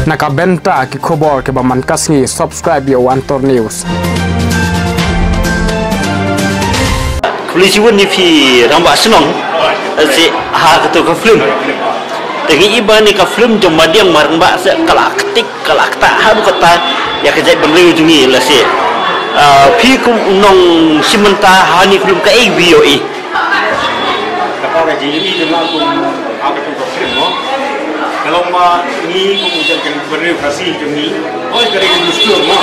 Nakabenta ki khobor ke baman kasni subscribe yo Antor News. Polisi pun ni pi rambak senang, si ketu ke film. Dengan iba ni ke film jom madiang marang bak se kalak ketik kalak tak haru kata ya kejap beri jungi lah si. Pi kum nong simenta hani film ke bio i. Kapag jadi dengan aku ketu ke film no. Kalau ma ni kemudian kan beri kasih jemi, oh kadang kadang muskil no.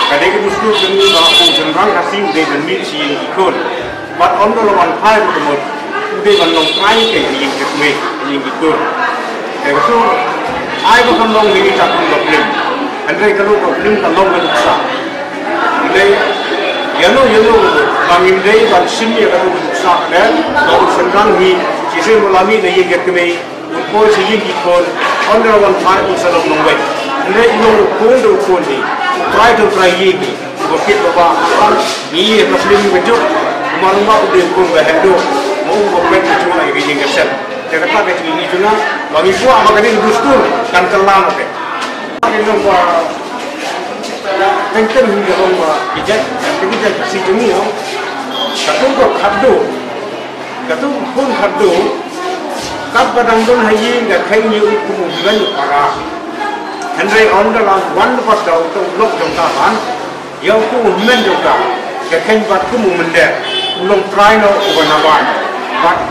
Kadang kadang muskil jemi aku jenrang kasih udah beri si ikon. But on the one time, they were long trying to make it good. So I was on long way to the film, and they go to film along with the sun. They, you know, I mean, they were similar to the sun. Then, I was me, she said, well, I mean, they get to me, with boys, he on the one time, instead of long way. And then, you know, try to try ye, okay, Baba, me, a film with you. Marumah udah pun berhendu, mau bermain cuma lagi yang kesel. Jadi kata kecil ini cuma, bagi gua apa kali dustur kan kelam deh. Ini nomor, penting ini nomor ijat, ijat si jumi yo. Katung kau pun khadu, kap kadang don haji nggak kain yo kemudian para. Henry on the one part dah untuk blok jangkaan, yang kemudian juga, kain buat kemudian. Ulong try no ubanawan, but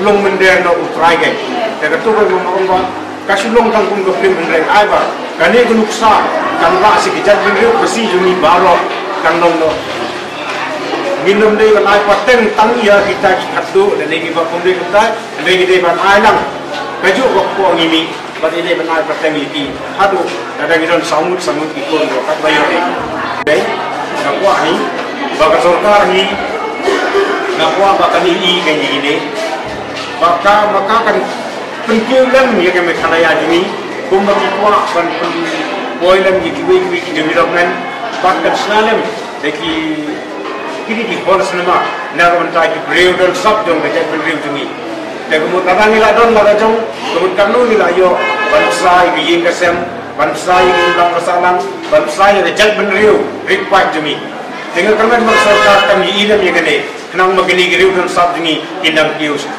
ulong mender no utry gay. Jadi tu kalau orang kasih ulong tanggung ke film mender ayah, kani genuksa, kan lah si kijat mender bersih juni baru kan long no. Minum dia kan ayah paten tang ya kita hatu dan lagi bapak dia kita, lagi dia ban ayah lang. Kaju waktu orang ini, berarti dia ban ayah paten ini hatu. Ada kita samut ikon kat bayar ni. Jadi, aku ni, bagai sorkar ni. Nakwa bakal ini kayak gini, maka kan penjualan ya kami kalaya ini, kumba kita kan poilan gitu development, bahkan selalu lagi kini di hall cinema, nak mentai brave dan sub jom macam brave jumi. Tapi kemudian nila don lada jom, kemudian nila yo bansai biang kesem, bansai ulang kesalan, bansai reject benriu, required jumi. Dengan kerana masyarakat kami ini yang kene. Kenang magini giriw dan sab dingi indang kiyo sa